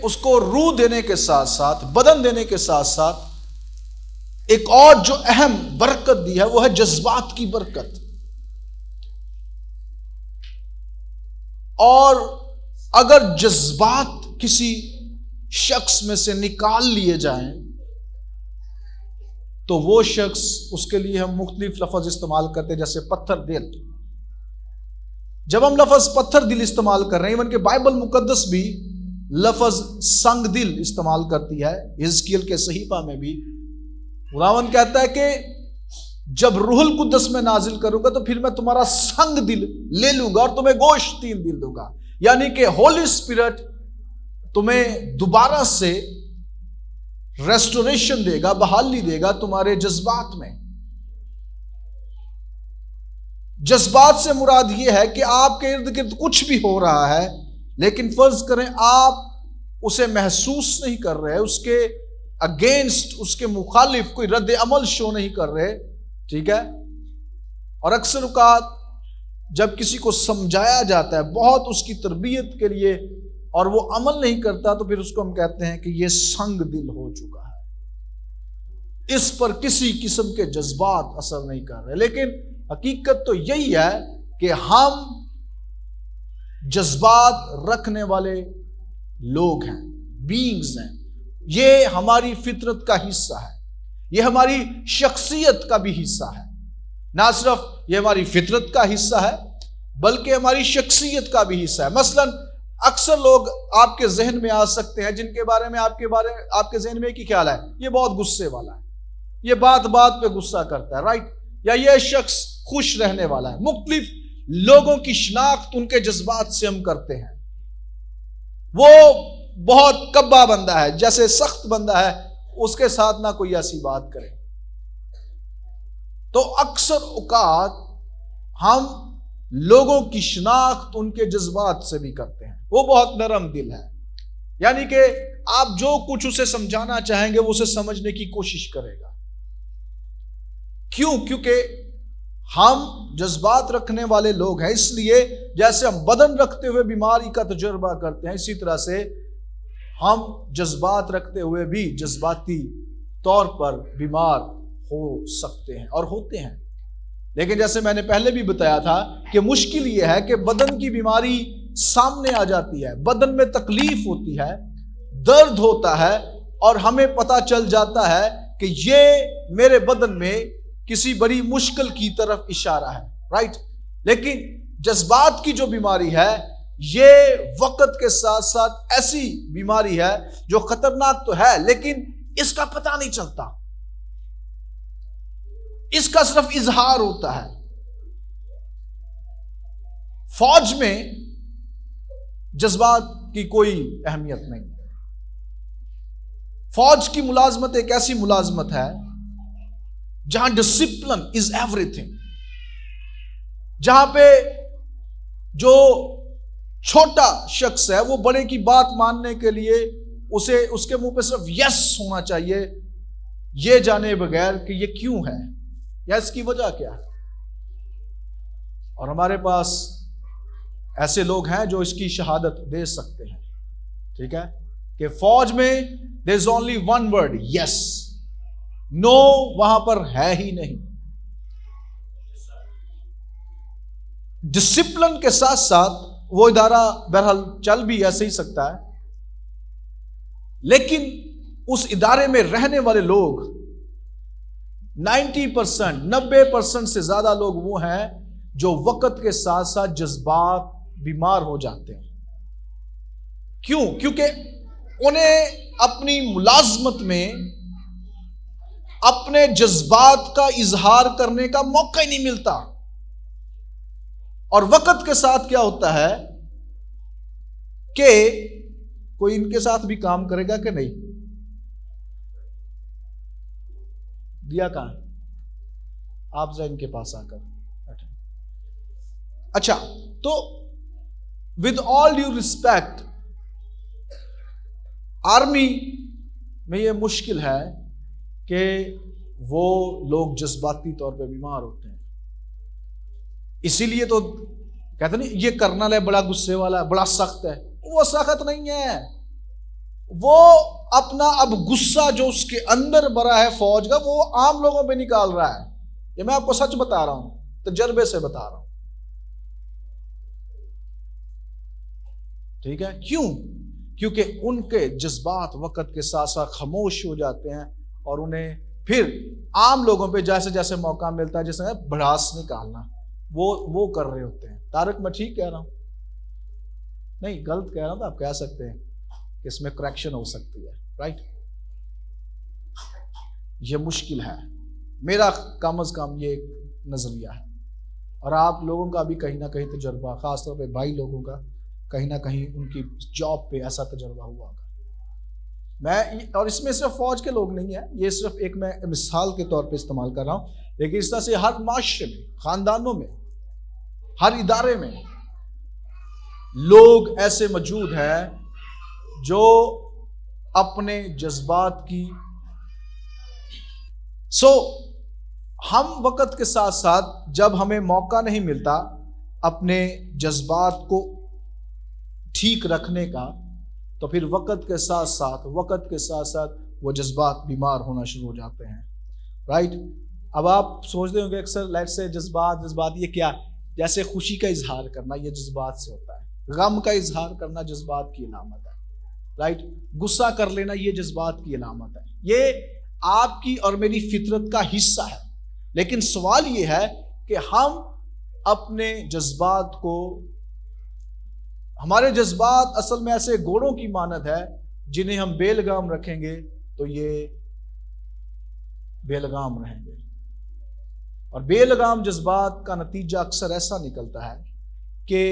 اس کو روح دینے کے ساتھ ساتھ، بدن دینے کے ساتھ ساتھ ایک اور جو اہم برکت دی ہے وہ ہے جذبات کی برکت. اور اگر جذبات کسی شخص میں سے نکال لیے جائیں تو وہ شخص، اس کے لیے ہم مختلف لفظ استعمال کرتے ہیں، جیسے پتھر دل. جب ہم لفظ پتھر دل استعمال کر رہے ہیں، ایون کہ بائبل مقدس بھی لفظ سنگ دل استعمال کرتی ہے. حزقیل کے صحیفہ میں بھی خداوند کہتا ہے کہ جب روح القدس میں نازل کروں گا تو پھر میں تمہارا سنگ دل لے لوں گا اور تمہیں گوشتین دل دوں گا. یعنی کہ ہولی اسپرٹ تمہیں دوبارہ سے ریسٹوریشن دے گا، بحالی دے گا تمہارے جذبات میں. جذبات سے مراد یہ ہے کہ آپ کے ارد گرد کچھ بھی ہو رہا ہے، لیکن فرض کریں آپ اسے محسوس نہیں کر رہے، اس کے اگینسٹ، اس کے مخالف کوئی رد عمل شو نہیں کر رہے. ٹھیک ہے. اور اکثر اوقات جب کسی کو سمجھایا جاتا ہے بہت اس کی تربیت کے لیے اور وہ عمل نہیں کرتا، تو پھر اس کو ہم کہتے ہیں کہ یہ سنگ دل ہو چکا ہے، اس پر کسی قسم کے جذبات اثر نہیں کر رہے. لیکن حقیقت تو یہی ہے کہ ہم جذبات رکھنے والے لوگ ہیں، بینگز ہیں. یہ ہماری فطرت کا حصہ ہے، یہ ہماری شخصیت کا بھی حصہ ہے. نہ صرف یہ ہماری فطرت کا حصہ ہے بلکہ ہماری شخصیت کا بھی حصہ ہے. مثلا اکثر لوگ آپ کے ذہن میں آ سکتے ہیں جن کے بارے میں آپ کے ذہن میں ایک ہی خیال ہے، یہ بہت غصے والا ہے، یہ بات بات پہ غصہ کرتا ہے، رائٹ، یا یہ شخص خوش رہنے والا ہے. مختلف لوگوں کی شناخت ان کے جذبات سے ہم کرتے ہیں. وہ بہت کبا بندہ ہے، جیسے سخت بندہ ہے، اس کے ساتھ نہ کوئی ایسی بات کرے. تو اکثر اوقات ہم لوگوں کی شناخت ان کے جذبات سے بھی کرتے ہیں. وہ بہت نرم دل ہے، یعنی کہ آپ جو کچھ اسے سمجھانا چاہیں گے وہ اسے سمجھنے کی کوشش کرے گا. کیوں؟ کیونکہ ہم جذبات رکھنے والے لوگ ہیں. اس لیے جیسے ہم بدن رکھتے ہوئے بیماری کا تجربہ کرتے ہیں، اسی طرح سے ہم جذبات رکھتے ہوئے بھی جذباتی طور پر بیمار ہو سکتے ہیں اور ہوتے ہیں. لیکن جیسے میں نے پہلے بھی بتایا تھا کہ مشکل یہ ہے کہ بدن کی بیماری سامنے آ جاتی ہے، بدن میں تکلیف ہوتی ہے، درد ہوتا ہے، اور ہمیں پتہ چل جاتا ہے کہ یہ میرے بدن میں کسی بڑی مشکل کی طرف اشارہ ہے، رائٹ. لیکن جذبات کی جو بیماری ہے یہ وقت کے ساتھ ساتھ ایسی بیماری ہے جو خطرناک تو ہے لیکن اس کا پتہ نہیں چلتا، اس کا صرف اظہار ہوتا ہے. فوج میں جذبات کی کوئی اہمیت نہیں ہے. فوج کی ملازمت ایک ایسی ملازمت ہے جہاں ڈسپلن از ایوری تھنگ، جہاں پہ جو چھوٹا شخص ہے وہ بڑے کی بات ماننے کے لیے اسے اس کے منہ پہ صرف یس ہونا چاہیے، یہ جانے بغیر کہ یہ کیوں ہے یا اس کی وجہ کیا ہے. اور ہمارے پاس ایسے لوگ ہیں جو اس کی شہادت دے سکتے ہیں. ٹھیک ہے کہ فوج میں there is only one word, yes. نو وہاں پر ہے ہی نہیں. ڈسپلن کے ساتھ ساتھ وہ ادارہ بہرحال چل بھی ایسے ہی سکتا ہے، لیکن اس ادارے میں رہنے والے لوگ 90% سے زیادہ لوگ وہ ہیں جو وقت کے ساتھ ساتھ جذبات بیمار ہو جاتے ہیں. کیوں؟ کیونکہ انہیں اپنی ملازمت میں اپنے جذبات کا اظہار کرنے کا موقع ہی نہیں ملتا. اور وقت کے ساتھ کیا ہوتا ہے کہ کوئی ان کے ساتھ بھی کام کرے گا کہ نہیں؟ دیا کہاں آپ ذہن کے پاس آ کر بیٹھے. اچھا، تو with all due respect, army میں یہ مشکل ہے کہ وہ لوگ جذباتی طور پہ بیمار ہوتے ہیں. اسی لیے تو کہتے نہیں یہ کرنل ہے بڑا غصے والا ہے، بڑا سخت ہے. وہ سخت نہیں ہے، وہ اپنا اب غصہ جو اس کے اندر بھرا ہے فوج کا، وہ عام لوگوں پہ نکال رہا ہے. یہ میں آپ کو سچ بتا رہا ہوں، تجربے سے بتا رہا ہوں. ٹھیک ہے؟ کیوں؟ کیونکہ ان کے جذبات وقت کے ساتھ ساتھ خاموش ہو جاتے ہیں، اور انہیں پھر عام لوگوں پہ جیسے جیسے موقع ملتا ہے، جیسے بھڑاس نکالنا، وہ کر رہے ہوتے ہیں. طارق میں ٹھیک کہہ رہا ہوں؟ نہیں، غلط کہہ رہا ہوں تو آپ کہہ سکتے ہیں کہ اس میں کریکشن ہو سکتی ہے. رائٹ؟ یہ مشکل ہے، میرا کم از کم یہ ایک نظریہ ہے، اور آپ لوگوں کا بھی کہیں نہ کہیں تجربہ، خاص طور پہ بھائی لوگوں کا کہیں نہ کہیں ان کی جاب پہ ایسا تجربہ ہوا ہوگا. اور اس میں صرف فوج کے لوگ نہیں ہیں، یہ صرف ایک میں مثال کے طور پہ استعمال کر رہا ہوں، لیکن اس طرح سے ہر معاشرے میں، خاندانوں میں، ہر ادارے میں لوگ ایسے موجود ہیں جو اپنے جذبات کی ہم وقت کے ساتھ ساتھ جب ہمیں موقع نہیں ملتا اپنے جذبات کو ٹھیک رکھنے کا، تو پھر وقت کے ساتھ ساتھ وہ جذبات بیمار ہونا شروع ہو جاتے ہیں. رائٹ؟ اب آپ سوچتے ہوں کہ اکثر لیٹ سے جذبات یہ کیا؟ جیسے خوشی کا اظہار کرنا، یہ جذبات سے ہوتا ہے. غم کا اظہار کرنا جذبات کی علامت ہے. رائٹ؟ غصہ کر لینا یہ جذبات کی علامت ہے. یہ آپ کی اور میری فطرت کا حصہ ہے. لیکن سوال یہ ہے کہ ہم اپنے جذبات کو، ہمارے جذبات اصل میں ایسے گھوڑوں کی مانند ہے جنہیں ہم بے لگام رکھیں گے تو یہ بے لگام رہیں گے، اور بے لگام جذبات کا نتیجہ اکثر ایسا نکلتا ہے کہ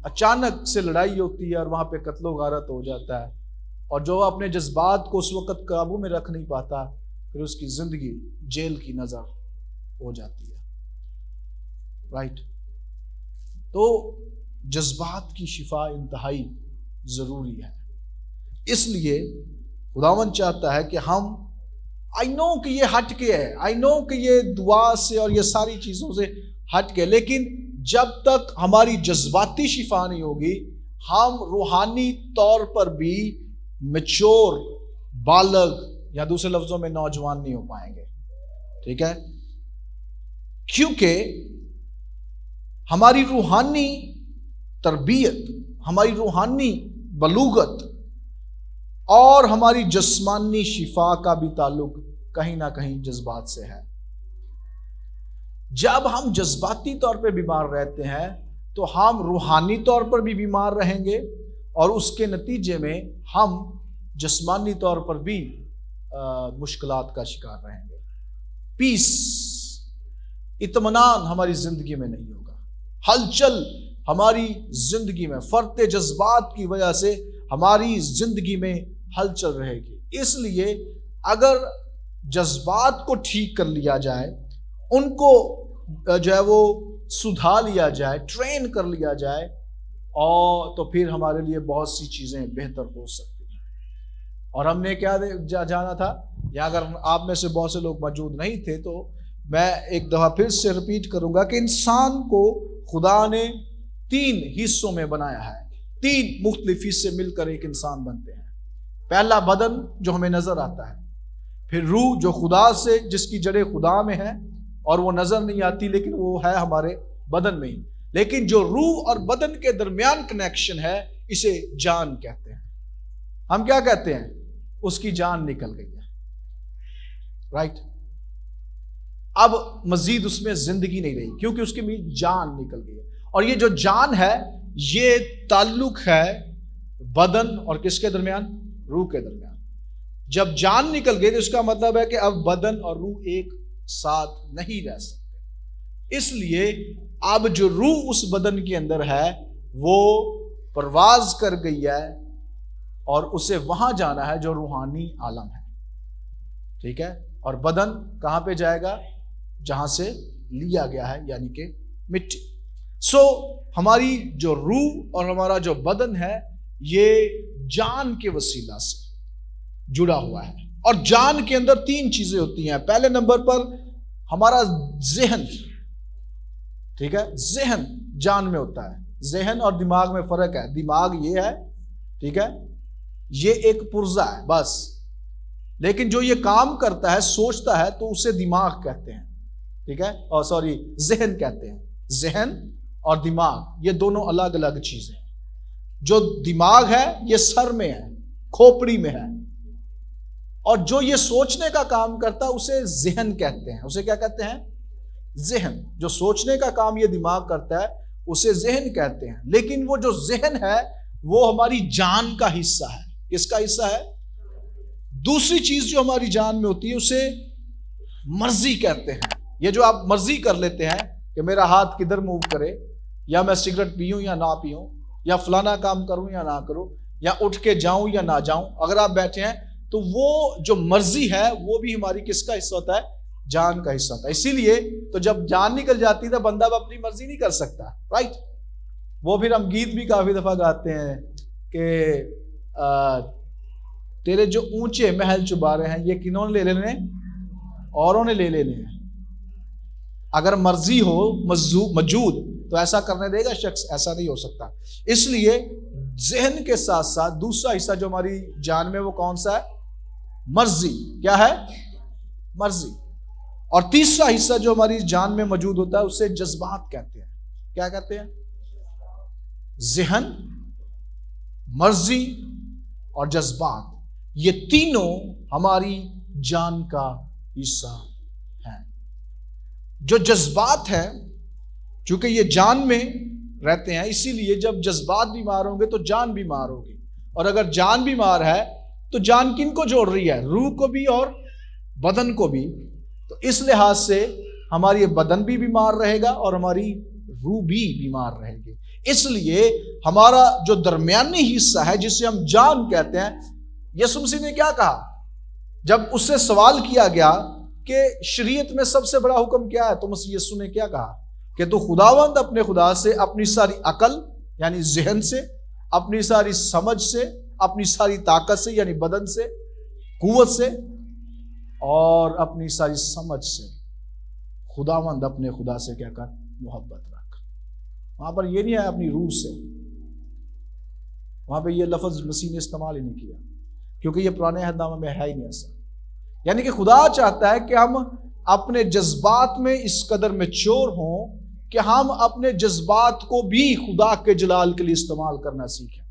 اچانک سے لڑائی ہوتی ہے اور وہاں پہ قتل و غارت ہو جاتا ہے، اور جو اپنے جذبات کو اس وقت قابو میں رکھ نہیں پاتا، پھر اس کی زندگی جیل کی نظر ہو جاتی ہے. رائٹ؟ تو جذبات کی شفا انتہائی ضروری ہے. اس لیے خداوند چاہتا ہے کہ ہم، آئی نو کہ یہ ہٹ کے ہے، آئی نو کہ یہ دعا سے اور یہ ساری چیزوں سے ہٹ کے، لیکن جب تک ہماری جذباتی شفا نہیں ہوگی، ہم روحانی طور پر بھی میچور، بالغ، یا دوسرے لفظوں میں نوجوان نہیں ہو پائیں گے. ٹھیک ہے؟ کیونکہ ہماری روحانی تربیت، ہماری روحانی بلوغت اور ہماری جسمانی شفا کا بھی تعلق کہیں نہ کہیں جذبات سے ہے. جب ہم جذباتی طور پہ بیمار رہتے ہیں تو ہم روحانی طور پر بھی بیمار رہیں گے، اور اس کے نتیجے میں ہم جسمانی طور پر بھی مشکلات کا شکار رہیں گے. پیس، اطمینان ہماری زندگی میں نہیں ہوگا. ہلچل ہماری زندگی میں، فرط جذبات کی وجہ سے ہماری زندگی میں ہلچل رہے گی. اس لیے اگر جذبات کو ٹھیک کر لیا جائے، ان کو جو ہے وہ سدھا لیا جائے، ٹرین کر لیا جائے، اور تو پھر ہمارے لیے بہت سی چیزیں بہتر ہو سکتی ہیں. اور ہم نے کیا جانا تھا، یا اگر آپ میں سے بہت سے لوگ موجود نہیں تھے تو میں ایک دفعہ پھر سے ریپیٹ کروں گا کہ انسان کو خدا نے 3 حصوں میں بنایا ہے. 3 مختلف حصے مل کر ایک انسان بنتے ہیں. پہلا بدن جو ہمیں نظر آتا ہے، پھر روح جو خدا سے، جس کی جڑیں خدا میں ہیں اور وہ نظر نہیں آتی لیکن وہ ہے ہمارے بدن میں ہی. لیکن جو روح اور بدن کے درمیان کنیکشن ہے، اسے جان کہتے ہیں. ہم کیا کہتے ہیں؟ اس کی جان نکل گئی ہے. رائٹ؟ اب مزید اس میں زندگی نہیں رہی کیونکہ اس کی بھی جان نکل گئی ہے. اور یہ جو جان ہے، یہ تعلق ہے بدن اور کس کے درمیان؟ روح کے درمیان. جب جان نکل گئی تو اس کا مطلب ہے کہ اب بدن اور روح ایک ساتھ نہیں رہ سکتے. اس لیے اب جو روح اس بدن کے اندر ہے وہ پرواز کر گئی ہے، اور اسے وہاں جانا ہے جو روحانی عالم ہے. ٹھیک ہے؟ اور بدن کہاں پہ جائے گا؟ جہاں سے لیا گیا ہے، یعنی کہ مٹی. ہماری جو روح اور ہمارا جو بدن ہے، یہ جان کے وسیلہ سے جڑا ہوا ہے. اور جان کے اندر 3 چیزیں ہوتی ہیں. پہلے نمبر پر ہمارا ذہن. ٹھیک ہے؟ ذہن جان میں ہوتا ہے. ذہن اور دماغ میں فرق ہے. دماغ یہ ہے، ٹھیک ہے، یہ ایک پرزہ ہے بس. لیکن جو یہ کام کرتا ہے، سوچتا ہے، تو اسے دماغ کہتے ہیں. ٹھیک ہے، اور سوری ذہن کہتے ہیں. ذہن اور دماغ یہ دونوں الگ الگ چیزیں ہیں. جو دماغ ہے یہ سر میں ہے، کھوپڑی میں ہے، اور جو یہ سوچنے کا کام کرتا ہے اسے ذہن کہتے ہیں. اسے کیا کہتے ہیں؟ ذہن. جو سوچنے کا کام یہ دماغ کرتا ہے اسے ذہن کہتے ہیں. لیکن وہ جو ذہن ہے وہ ہماری جان کا حصہ ہے. کس کا حصہ ہے؟ دوسری چیز جو ہماری جان میں ہوتی ہے اسے مرضی کہتے ہیں. یہ جو آپ مرضی کر لیتے ہیں کہ میرا ہاتھ کدھر موو کرے، یا میں سگریٹ پیوں یا نہ پیوں، یا فلانا کام کروں یا نہ کروں، یا اٹھ کے جاؤں یا نہ جاؤں. اگر آپ بیٹھے ہیں تو وہ جو مرضی ہے وہ بھی ہماری کس کا حصہ ہوتا ہے؟ جان کا حصہ ہوتا ہے. اسی لیے تو جب جان نکل جاتی ہے تو بندہ اب اپنی مرضی نہیں کر سکتا. رائٹ. وہ پھر ہم گیت بھی کافی دفعہ گاتے ہیں کہ تیرے جو اونچے محل چبارے ہیں یہ کنہوں نے لے لینے؟ اوروں نے لے لینے ہیں. اگر مرضی ہو موجود تو ایسا کرنے دے گا شخص؟ ایسا نہیں ہو سکتا. اس لیے ذہن کے ساتھ ساتھ دوسرا حصہ جو ہماری جان میں وہ کون سا ہے؟ مرضی. کیا ہے؟ مرضی. اور تیسرا حصہ جو ہماری جان میں موجود ہوتا ہے اسے جذبات کہتے ہیں. کیا کہتے ہیں؟ ذہن، مرضی اور جذبات، یہ تینوں ہماری جان کا حصہ ہیں. جو جذبات ہیں چونکہ یہ جان میں رہتے ہیں، اسی لیے جب جذبات بیمار ہوں گے تو جان بیمار ہوگی. اور اگر جان بیمار ہے تو جان کن کو جوڑ رہی ہے؟ روح کو بھی اور بدن کو بھی. تو اس لحاظ سے ہماری بدن بھی بیمار رہے گا اور ہماری روح بھی بیمار رہے گی. اس لیے ہمارا جو درمیانی حصہ ہے جسے ہم جان کہتے ہیں، یسوع مسیح نے کیا کہا جب اس سے سوال کیا گیا کہ شریعت میں سب سے بڑا حکم کیا ہے؟ تو مسیح یسوع نے کیا کہا کہ تو خداوند اپنے خدا سے اپنی ساری عقل یعنی ذہن سے، اپنی ساری سمجھ سے، اپنی ساری طاقت سے یعنی بدن سے، قوت سے، اور اپنی ساری سمجھ سے خداوند اپنے خدا سے کیا کر؟ محبت رکھ. وہاں پر یہ نہیں ہے اپنی روح سے، وہاں پہ یہ لفظ مسیح نے استعمال ہی نہیں کیا کیونکہ یہ پرانے عہد نامے میں ہے ہی نہیں ایسا. یعنی کہ خدا چاہتا ہے کہ ہم اپنے جذبات میں اس قدر میچور ہوں کہ ہم اپنے جذبات کو بھی خدا کے جلال کے لیے استعمال کرنا سیکھیں.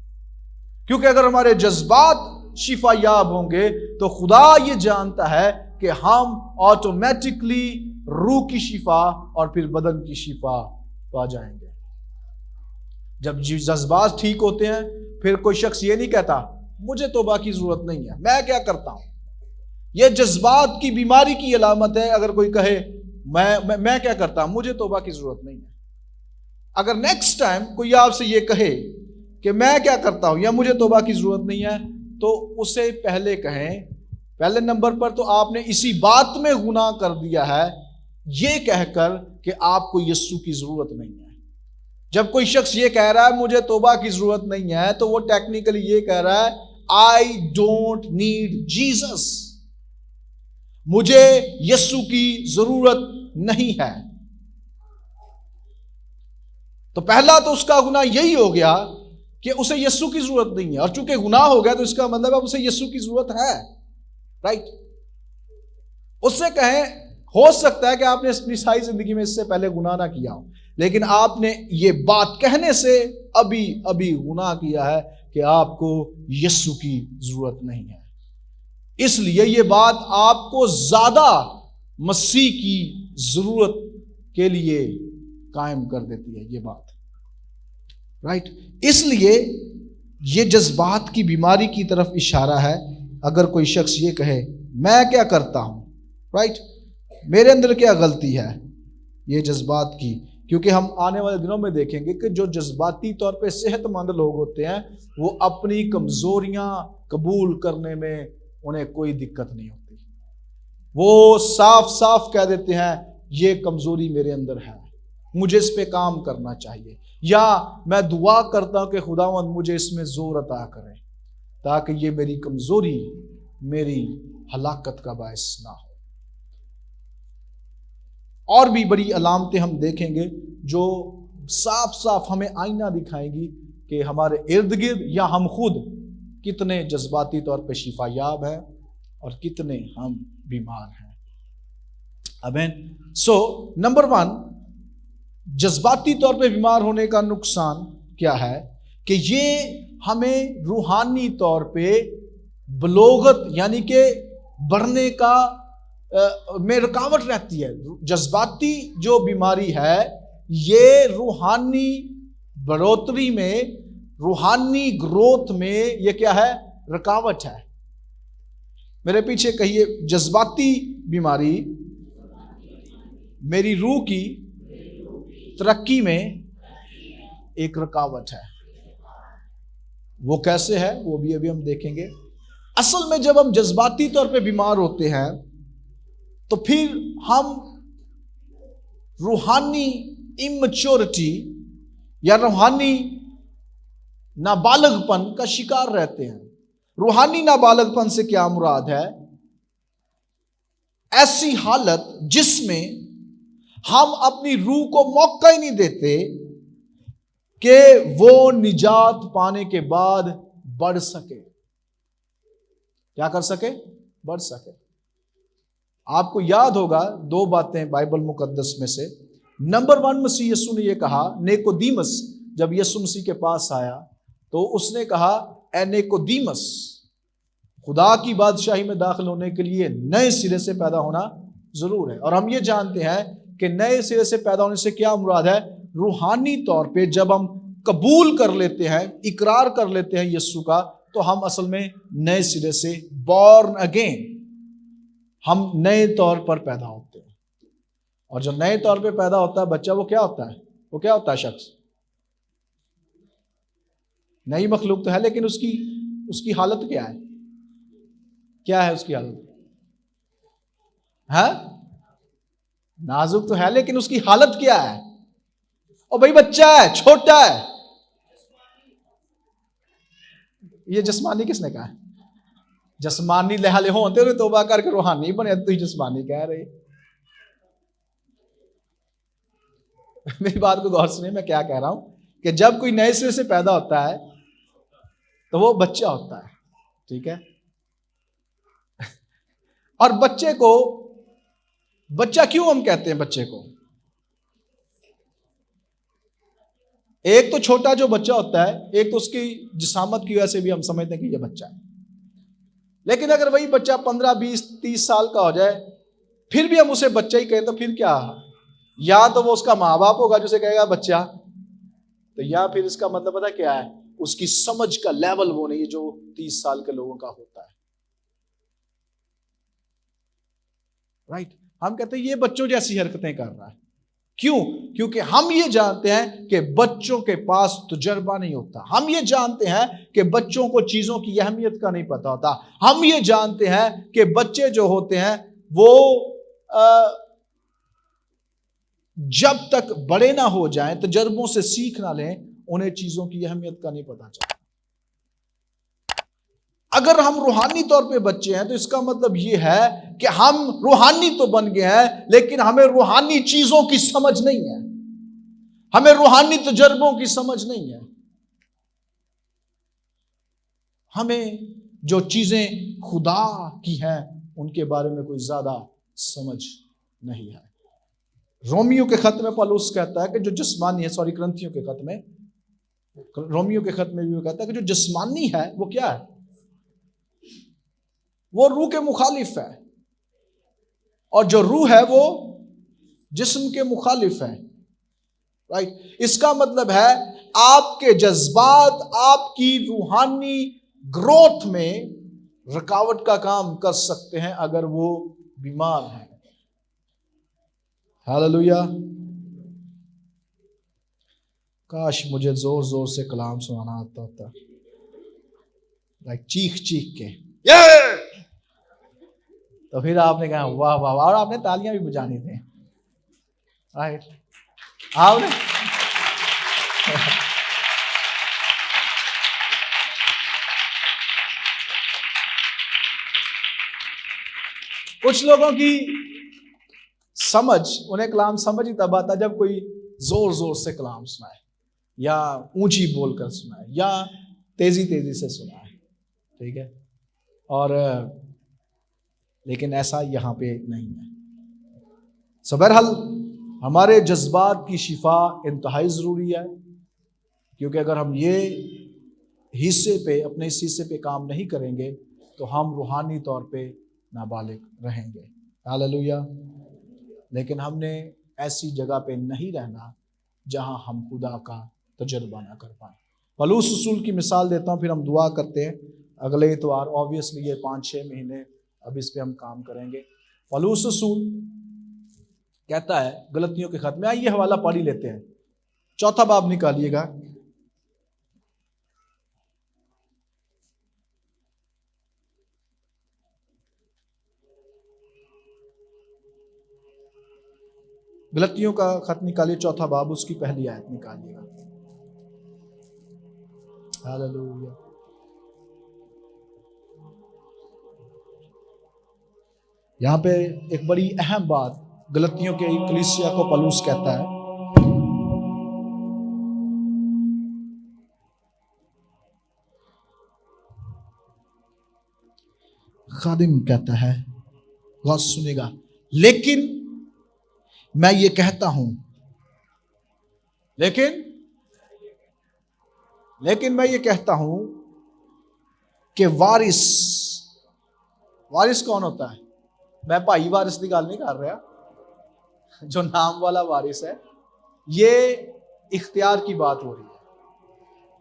کیونکہ اگر ہمارے جذبات شفا یاب ہوں گے تو خدا یہ جانتا ہے کہ ہم آٹومیٹکلی روح کی شفا اور پھر بدن کی شفا پا جائیں گے. جب جذبات ٹھیک ہوتے ہیں پھر کوئی شخص یہ نہیں کہتا مجھے توبہ کی ضرورت نہیں ہے، میں کیا کرتا ہوں. یہ جذبات کی بیماری کی علامت ہے. اگر کوئی کہے میں کیا کرتا ہوں، مجھے توبہ کی ضرورت نہیں ہے. اگر نیکسٹ ٹائم کوئی آپ سے یہ کہے کہ میں کیا کرتا ہوں یا مجھے توبہ کی ضرورت نہیں ہے، تو اسے پہلے کہیں، پہلے نمبر پر تو آپ نے اسی بات میں گناہ کر دیا ہے یہ کہہ کر کہ آپ کو یسوع کی ضرورت نہیں ہے. جب کوئی شخص یہ کہہ رہا ہے مجھے توبہ کی ضرورت نہیں ہے تو وہ ٹیکنیکلی یہ کہہ رہا ہے آئی ڈونٹ نیڈ جیسس، مجھے یسوع کی ضرورت نہیں ہے. تو پہلا تو اس کا گناہ یہی ہو گیا کہ اسے یسوع کی ضرورت نہیں ہے، اور چونکہ گناہ ہو گیا تو اس کا مطلب اب اسے یسوع کی ضرورت ہے. رائٹ. اس سے کہیں ہو سکتا ہے کہ آپ نے اپنی ساری زندگی میں اس سے پہلے گناہ نہ کیا ہو، لیکن آپ نے یہ بات کہنے سے ابھی گناہ کیا ہے کہ آپ کو یسوع کی ضرورت نہیں ہے. اس لیے یہ بات آپ کو زیادہ مسیح کی ضرورت کے لیے قائم کر دیتی ہے یہ بات. رائٹ. اس لیے یہ جذبات کی بیماری کی طرف اشارہ ہے. اگر کوئی شخص یہ کہے میں کیا کرتا ہوں، رائٹ، میرے اندر کیا غلطی ہے یہ جذبات کی. کیونکہ ہم آنے والے دنوں میں دیکھیں گے کہ جو جذباتی طور پہ صحت مند لوگ ہوتے ہیں وہ اپنی کمزوریاں قبول کرنے میں انہیں کوئی دقت نہیں ہوتی. وہ صاف صاف کہہ دیتے ہیں یہ کمزوری میرے اندر ہے، مجھے اس پہ کام کرنا چاہیے، یا میں دعا کرتا ہوں کہ خداوند مجھے اس میں زور عطا کرے تاکہ یہ میری کمزوری میری ہلاکت کا باعث نہ ہو. اور بھی بڑی علامتیں ہم دیکھیں گے جو صاف صاف ہمیں آئینہ دکھائیں گی کہ ہمارے ارد گرد یا ہم خود کتنے جذباتی طور پہ شفا یاب ہیں اور کتنے ہم بیمار ہیں. آمین. سو نمبر 1، جذباتی طور پہ بیمار ہونے کا نقصان کیا ہے کہ یہ ہمیں روحانی طور پہ بلوغت یعنی کہ بڑھنے کا میں رکاوٹ رہتی ہے. جذباتی جو بیماری ہے یہ روحانی بڑھوتری میں، روحانی گروتھ میں یہ کیا ہے؟ رکاوٹ ہے. میرے پیچھے کہیے، جذباتی بیماری میری روح کی ترقی میں ایک رکاوٹ ہے. وہ کیسے ہے وہ بھی ابھی ہم دیکھیں گے. اصل میں جب ہم جذباتی طور پہ بیمار ہوتے ہیں تو پھر ہم روحانی امچورٹی یا روحانی نابالغ پن کا شکار رہتے ہیں. روحانی نابالغ پن سے کیا مراد ہے؟ ایسی حالت جس میں ہم اپنی روح کو موقع ہی نہیں دیتے کہ وہ نجات پانے کے بعد بڑھ سکے. کیا کر سکے؟ بڑھ سکے. آپ کو یاد ہوگا 2 باتیں بائبل مقدس میں سے. نمبر 1، مسیح یسوع نے یہ کہا، نیکودیمس جب یسوع مسیح کے پاس آیا تو اس نے کہا، اے نیکودیمس، خدا کی بادشاہی میں داخل ہونے کے لیے نئے سرے سے پیدا ہونا ضرور ہے. اور ہم یہ جانتے ہیں کہ نئے سرے سے پیدا ہونے سے کیا مراد ہے؟ روحانی طور پہ جب ہم قبول کر لیتے ہیں، اقرار کر لیتے ہیں یسوع کا، تو ہم اصل میں نئے سرے سے بورن اگین، ہم نئے طور پر پیدا ہوتے ہیں. اور جو نئے طور پہ پیدا ہوتا ہے بچہ، وہ کیا ہوتا ہے؟ وہ کیا ہوتا ہے؟ شخص نئی مخلوق تو ہے، لیکن اس کی حالت کیا ہے؟ کیا ہے اس کی حالت؟ نازک تو ہے، لیکن اس کی حالت کیا ہے؟ اور بھائی بچہ ہے، چھوٹا ہے. یہ جسمانی کس نے کہا ہے؟ جسمانی لحالے ہوتے ہوئے توبہ کر کے روحانی بنے تو ہی جسمانی کہہ رہے. میری بات کو غور سنیں، میں کیا کہہ رہا ہوں کہ جب کوئی نئے سرے سے پیدا ہوتا ہے تو وہ بچہ ہوتا ہے. ٹھیک ہے؟ اور بچہ کیوں ہم کہتے ہیں بچے کو؟ ایک تو چھوٹا جو بچہ ہوتا ہے، ایک تو اس کی جسامت کی وجہ سے بھی ہم سمجھتے ہیں کہ یہ بچہ ہے. لیکن اگر وہی بچہ 15 20 30 سال کا ہو جائے پھر بھی ہم اسے بچہ ہی کہیں تو پھر کیا؟ یا تو وہ اس کا ماں باپ ہوگا جو اسے کہے گا بچہ، تو یا پھر اس کا مطلب پتہ کیا ہے؟ اس کی سمجھ کا لیول وہ نہیں ہے جو 30 سال کے لوگوں کا ہوتا ہے. رائٹ؟ ہم کہتے ہیں یہ بچوں جیسی حرکتیں کر رہا ہے. کیوں؟ کیونکہ ہم یہ جانتے ہیں کہ بچوں کے پاس تجربہ نہیں ہوتا. ہم یہ جانتے ہیں کہ بچوں کو چیزوں کی اہمیت کا نہیں پتا ہوتا. ہم یہ جانتے ہیں کہ بچے جو ہوتے ہیں وہ جب تک بڑے نہ ہو جائیں، تجربوں سے سیکھ نہ لیں، انہیں چیزوں کی اہمیت کا نہیں پتا چلتا. اگر ہم روحانی طور پہ بچے ہیں تو اس کا مطلب یہ ہے کہ ہم روحانی تو بن گئے ہیں، لیکن ہمیں روحانی چیزوں کی سمجھ نہیں ہے، ہمیں روحانی تجربوں کی سمجھ نہیں ہے. ہمیں جو چیزیں خدا کی ہیں ان کے بارے میں کوئی زیادہ سمجھ نہیں ہے. رومیو کے خط میں پالوس کہتا ہے کہ جو جسمانی ہے، کرنتھیوں کے خط میں، رومیو کے خط میں بھی وہ کہتا ہے کہ جو جسمانی ہے وہ کیا ہے؟ وہ روح کے مخالف ہے، اور جو روح ہے وہ جسم کے مخالف ہے. رائٹ؟ اس کا مطلب ہے آپ کے جذبات آپ کی روحانی گروتھ میں رکاوٹ کا کام کر سکتے ہیں اگر وہ بیمار ہیں. ہاللویا. کاش مجھے زور زور سے کلام سنانا آتا ہوتا، چیخ چیخ کے، تو پھر آپ نے کہا واہ واہ، اور آپ نے تالیاں بھی بجانی تھیں. آپ نے کچھ لوگوں کی سمجھ، انہیں کلام سمجھ ہی تب آتا جب کوئی زور زور سے کلام سنائے، یا اونچی بول کر سنائے، یا تیزی تیزی سے سنائے. ٹھیک ہے، اور لیکن ایسا یہاں پہ نہیں ہے. سو بہرحال ہمارے جذبات کی شفا انتہائی ضروری ہے، کیونکہ اگر ہم یہ حصے پہ اپنے اس حصے پہ کام نہیں کریں گے تو ہم روحانی طور پہ نابالغ رہیں گے. ہاللویا. لیکن ہم نے ایسی جگہ پہ نہیں رہنا جہاں ہم خدا کا تجربہ نہ کر پائیں. پولس رسول کی مثال دیتا ہوں، پھر ہم دعا کرتے ہیں. اگلے اتوار آبویسلی یہ 5-6 مہینے اب اس پہ ہم کام کریں گے. پولس رسول کہتا ہے غلطیوں کے خط میں، آئیے حوالہ پڑھ ہی لیتے ہیں. 4 باب نکالیے گا. غلطیوں کا خط نکالیے 4 باب، اس کی پہلی آیت نکالیے گا. ہاللویا. یہاں پہ ایک بڑی اہم بات غلطیوں کے کلیسیا کو پولس کہتا ہے. خادم کہتا ہے، غور سنے گا، لیکن میں یہ کہتا ہوں، لیکن میں یہ کہتا ہوں کہ وارث کون ہوتا ہے؟ میں بھائی وارث کی گل نہیں کر رہا، جو نام والا وارث ہے. یہ اختیار کی بات ہو رہی ہے،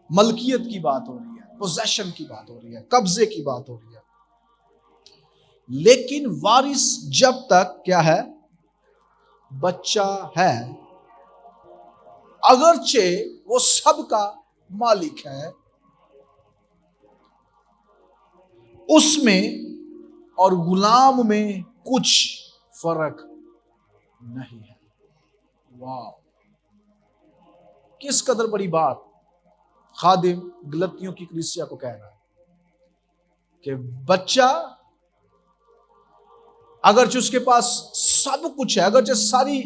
ملکیت کی بات ہو رہی ہے، پوزیشن کی بات ہو رہی ہے، قبضے کی بات ہو رہی ہے. لیکن وارث جب تک کیا ہے؟ بچہ ہے، اگرچہ وہ سب کا مالک ہے، اس میں اور غلام میں کچھ فرق نہیں ہے. واو، کس قدر بڑی بات خادم غلطیوں کی کلیسیا کو کہہ رہا ہے کہ بچہ اگرچہ اس کے پاس سب کچھ ہے، اگرچہ ساری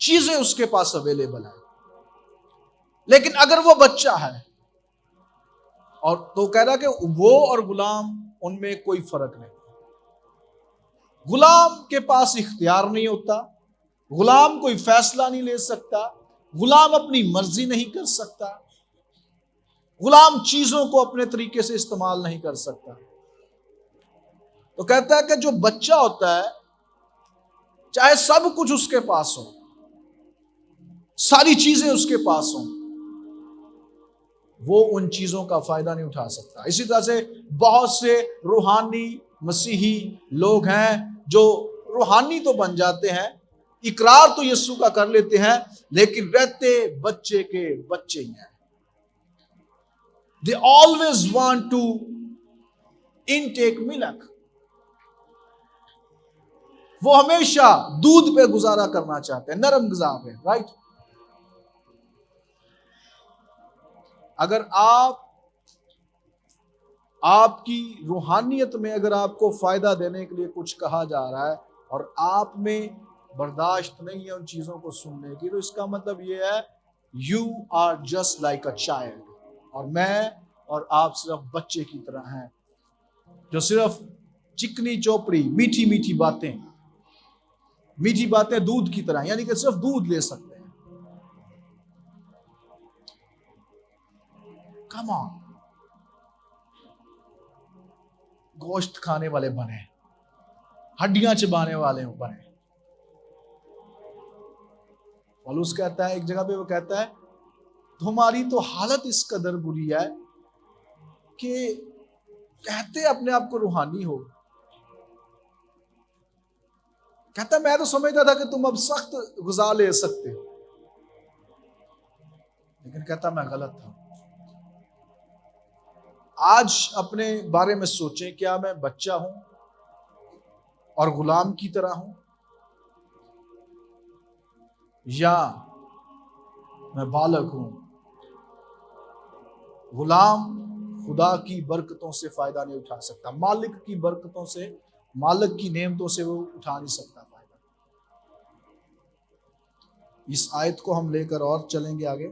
چیزیں اس کے پاس اویلیبل ہیں، لیکن اگر وہ بچہ ہے، اور تو کہہ رہا کہ وہ اور غلام ان میں کوئی فرق نہیں. غلام کے پاس اختیار نہیں ہوتا، غلام کوئی فیصلہ نہیں لے سکتا، غلام اپنی مرضی نہیں کر سکتا، غلام چیزوں کو اپنے طریقے سے استعمال نہیں کر سکتا. تو کہتا ہے کہ جو بچہ ہوتا ہے، چاہے سب کچھ اس کے پاس ہو، ساری چیزیں اس کے پاس ہوں، وہ ان چیزوں کا فائدہ نہیں اٹھا سکتا. اسی طرح سے بہت سے روحانی مسیحی لوگ ہیں جو روحانی تو بن جاتے ہیں، اقرار تو یسوع کا کر لیتے ہیں، لیکن رہتے بچے کے بچے ہی ہیں. They always want to intake milk. وہ ہمیشہ دودھ پہ گزارا کرنا چاہتے ہیں، نرم غذا پہ، رائٹ. اگر آپ کی روحانیت میں اگر آپ کو فائدہ دینے کے لیے کچھ کہا جا رہا ہے اور آپ میں برداشت نہیں ہے ان چیزوں کو سننے کی، تو اس کا مطلب یہ ہے you are just like a child, اور میں اور آپ صرف بچے کی طرح ہیں جو صرف چکنی چوپڑی میٹھی باتیں دودھ کی طرح، یعنی کہ صرف دودھ لے سکتے ہیں. کم آن، گوشت کھانے والے بنے، ہڈیاں چبانے والے بنے. پولس کہتا ہے ایک جگہ پہ، وہ کہتا ہے تمہاری تو حالت اس قدر بری ہے کہ کہتے اپنے آپ کو روحانی ہو. کہتا ہے میں تو سمجھتا تھا کہ تم اب سخت غذا لے سکتے ہو، لیکن کہتا میں غلط تھا. آج اپنے بارے میں سوچیں، کیا میں بچہ ہوں اور غلام کی طرح ہوں، یا میں بالغ ہوں؟ غلام خدا کی برکتوں سے فائدہ نہیں اٹھا سکتا، مالک کی برکتوں سے، مالک کی نعمتوں سے وہ اٹھا نہیں سکتا فائدہ. اس آیت کو ہم لے کر اور چلیں گے آگے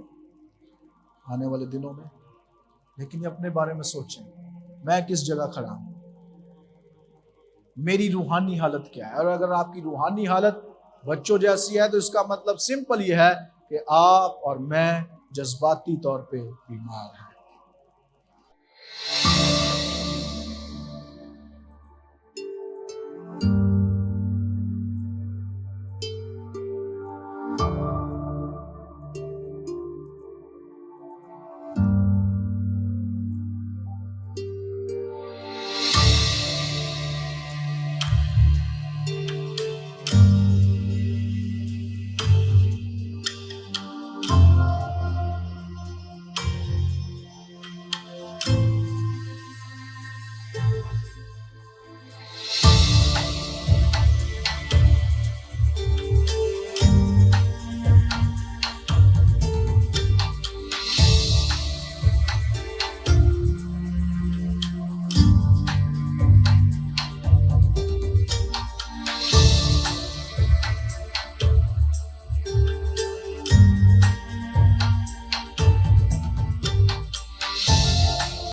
آنے والے دنوں میں، لیکن یہ اپنے بارے میں سوچیں. میں کس جگہ کھڑا ہوں، میری روحانی حالت کیا ہے۔ اور اگر آپ کی روحانی حالت بچوں جیسی ہے تو اس کا مطلب سمپل یہ ہے کہ آپ اور میں جذباتی طور پہ بیمار ہیں۔